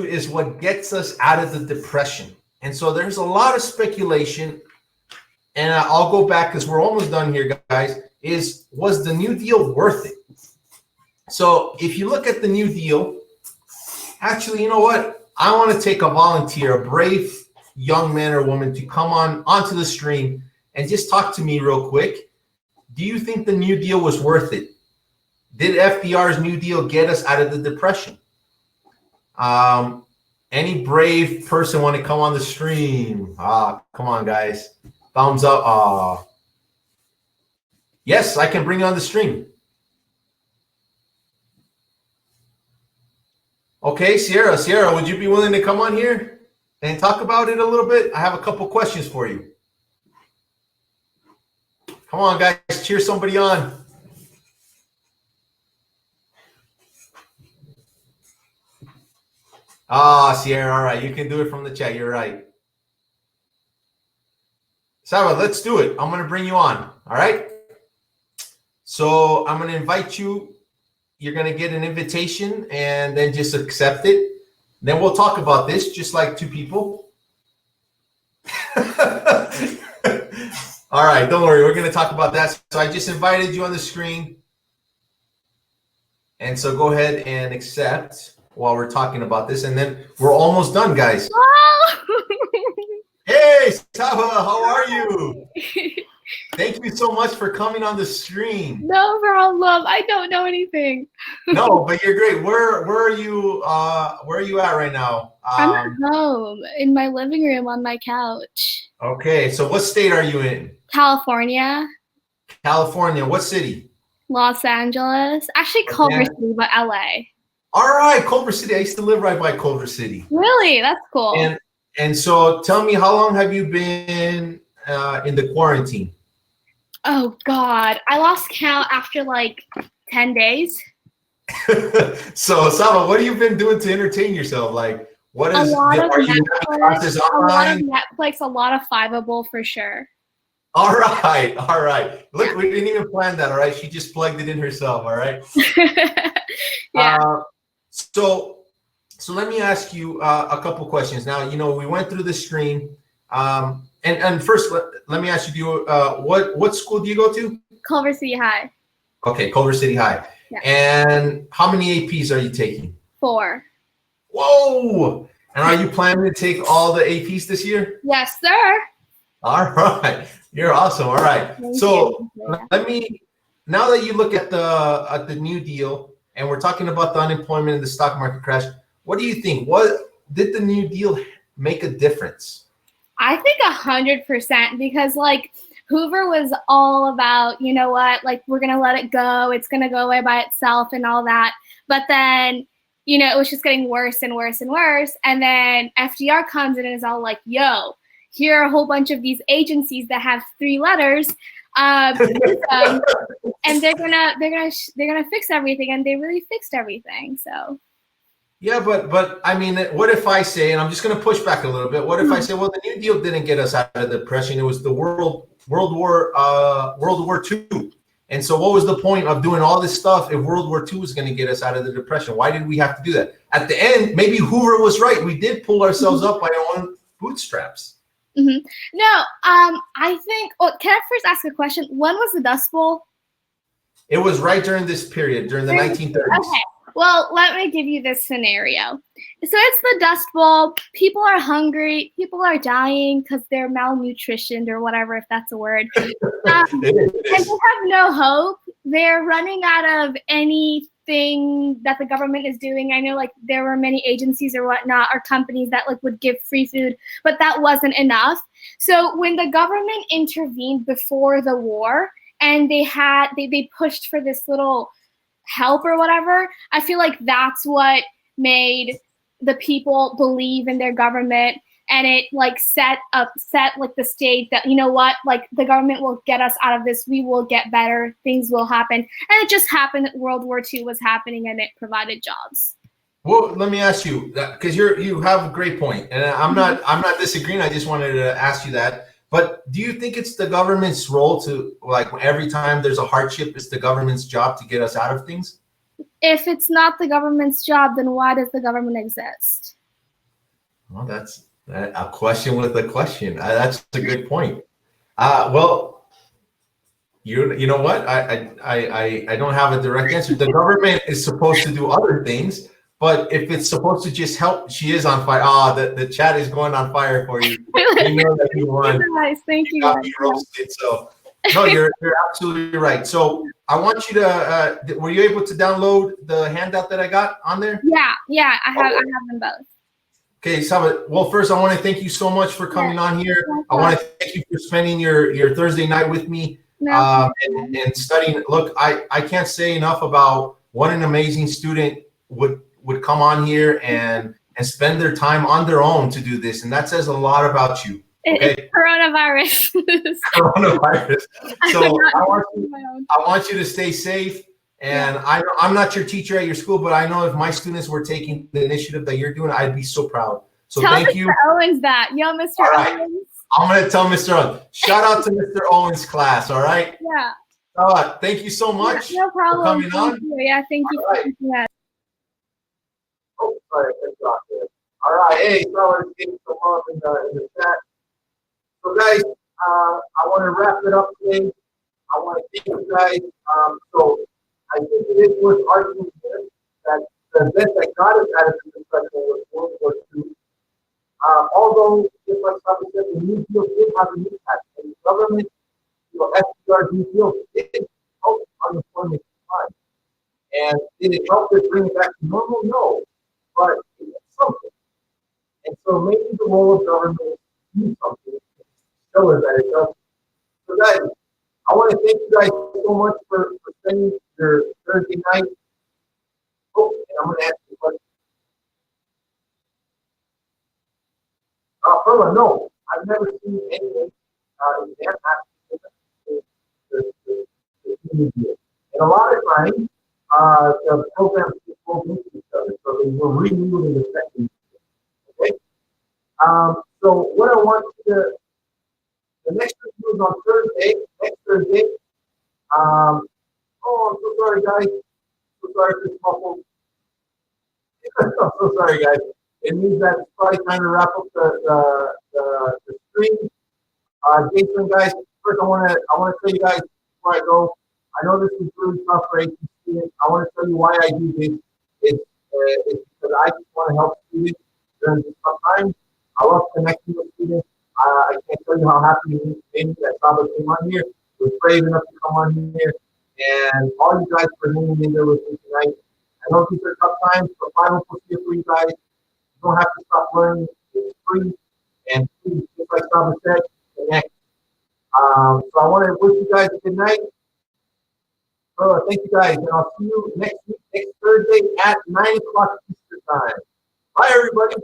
Speaker 1: is what gets us out of the depression. And so there's a lot of speculation, and I'll go back because we're almost done here, guys, was the New Deal worth it? So if you look at the New Deal, actually, you know what? I want to take a volunteer, a brave young man or woman to come onto the stream and just talk to me real quick. Do you think the New Deal was worth it? Did FDR's New Deal get us out of the depression? Any brave person want to come on the stream? Come on, guys. Thumbs up. Yes, I can bring you on the stream. Okay, Sierra, would you be willing to come on here and talk about it a little bit? I have a couple questions for you. Come on, guys, cheer somebody on. Sierra, all right, you can do it from the chat. You're right. Saba, let's do it. I'm going to bring you on, all right? So I'm going to invite you. You're going to get an invitation and then just accept it. Then we'll talk about this just like two people. All right, don't worry. We're going to talk about that. So I just invited you on the screen. And so go ahead and accept while we're talking about this. And then we're almost done, guys. Hey, Saba, how are you? Thank you so much for coming on the stream.
Speaker 2: No problem. I don't know anything.
Speaker 1: No, but you're great. Where are you? Where are you at right now?
Speaker 2: I'm at home in my living room on my couch.
Speaker 1: Okay, so what state are you in?
Speaker 2: California.
Speaker 1: California. What city?
Speaker 2: Los Angeles. Actually, Culver City, but LA.
Speaker 1: All right, Culver City. I used to live right by Culver City.
Speaker 2: Really? That's cool.
Speaker 1: And so, tell me, how long have you been in the quarantine?
Speaker 2: Oh God, I lost count after like 10 days.
Speaker 1: So, Saba, what have you been doing to entertain yourself? Like, what is? Are you having classes online?
Speaker 2: A lot of Netflix, a lot of Fiveable for sure.
Speaker 1: All right, all right. Look, we didn't even plan that. All right, she just plugged it in herself. All right.
Speaker 2: Yeah.
Speaker 1: So let me ask you a couple questions. Now, you know, we went through the screen. And first, let me ask you, what school do you go to?
Speaker 2: Culver City High.
Speaker 1: Okay, Culver City High. Yeah. And how many APs are you taking? 4. Whoa! And are you planning to take all the APs this year?
Speaker 2: Yes, sir.
Speaker 1: All right, you're awesome. All right, so let me. Now that you look at the New Deal, and we're talking about the unemployment and the stock market crash, what do you think? What did the New Deal make a difference?
Speaker 2: I think 100%, because like Hoover was all about, you know what, like we're going to let it go. It's going to go away by itself and all that. But then, you know, it was just getting worse and worse and worse. And then FDR comes in and is all like, yo, here are a whole bunch of these agencies that have 3 letters. And they're gonna fix everything. And they really fixed everything. So.
Speaker 1: Yeah, but I mean, what if I say, and I'm just going to push back a little bit. What if I say, well, the New Deal didn't get us out of the depression. It was the World War II. And so what was the point of doing all this stuff if World War II was going to get us out of the depression? Why did we have to do that? At the end, maybe Hoover was right. We did pull ourselves up by our own bootstraps.
Speaker 2: Mm-hmm. No, I think, can I first ask a question? When was the Dust Bowl?
Speaker 1: It was right during this period, during the 1930s.
Speaker 2: Okay. Well, let me give you this scenario. So it's the Dust Bowl. People are hungry. People are dying because they're malnutritioned or whatever, if that's a word. And they have no hope. They're running out of anything that the government is doing. I know like there were many agencies or whatnot or companies that like would give free food, but that wasn't enough. So when the government intervened before the war and they pushed for this little help or whatever, I feel like that's what made the people believe in their government, and it like set like the stage that, you know what, like the government will get us out of this, we will get better, things will happen. And it just happened that World War II was happening and it provided jobs.
Speaker 1: Well, let me ask you that, because you have a great point, and I'm not disagreeing. I just wanted to ask you that. But do you think it's the government's role to, like, every time there's a hardship, it's the government's job to get us out of things?
Speaker 2: If it's not the government's job, then why does the government exist?
Speaker 1: Well, that's a question with a question. That's a good point. Well, you know what? I don't have a direct answer. The government is supposed to do other things, but if it's supposed to just help, she is on fire. The chat is going on fire for you. You know that you won.
Speaker 2: Nice, thank you.
Speaker 1: Got me roasted. So no, you're absolutely right. So I want you to. Were you able to download the handout that I got on there?
Speaker 2: Yeah, I have them both.
Speaker 1: Okay, so well, first I want to thank you so much for coming on here. I want to thank you for spending your Thursday night with me and studying. Look, I can't say enough about what an amazing student would come on here and spend their time on their own to do this, and that says a lot about you. Okay?
Speaker 2: It's coronavirus.
Speaker 1: Coronavirus. So I want you to stay safe. And I'm not your teacher at your school, but I know if my students were taking the initiative that you're doing, I'd be so proud. So thank you.
Speaker 2: Tell Mr. Owens that. Yo, Mr. Owens.
Speaker 1: I'm going to tell Mr. Owens. Shout out to Mr. Owens' class, all right?
Speaker 2: Yeah.
Speaker 1: Thank you so much.
Speaker 2: No problem.
Speaker 1: For coming on.
Speaker 2: Yeah, thank you.
Speaker 1: All right. Oh, sorry. All right. Hey, fellas, give me some love in the chat. So, guys, I want to wrap it up today. I want to thank you guys. I think it is worth arguing here that the event that got us out of the discussion was World War II. Although, just like Simon said, the New Deal did have an impact, and the government, FDR's New Deal did help unemployment decline. And did it help us bring it back to normal? No, but it did something. And so maybe the role of government is to do something to show us that it does. So guys, I want to thank you guys so much for spending your Thursday night. Oh, and I'm going to ask you a question. Perla, no, I've never seen anything in that and a lot of times, the programs just go into each other, so they were renewed in the second year. Okay? So what I want you to, the next review is on Thursday, next Thursday. Oh, I'm so sorry, guys. So sorry for this muffled. I'm so sorry, guys. It means that it's probably time to wrap up the stream. Jason, guys, first I want to tell you guys before I go. I know this is really tough for 18 students. I want to tell you why I do this. It's because I just want to help students during this tough time. I love connecting with students. I can't tell you how happy it made me that Saba came on here. He was brave enough to come on here. And all you guys for hanging in there with me tonight. I know these are tough times, but Fiveable is here for you guys. You don't have to stop learning. It's free. And please, just like Saba said, connect. So I want to wish you guys a good night. Thank you guys, and I'll see you next week, next Thursday at 9 o'clock Eastern time. Bye, everybody.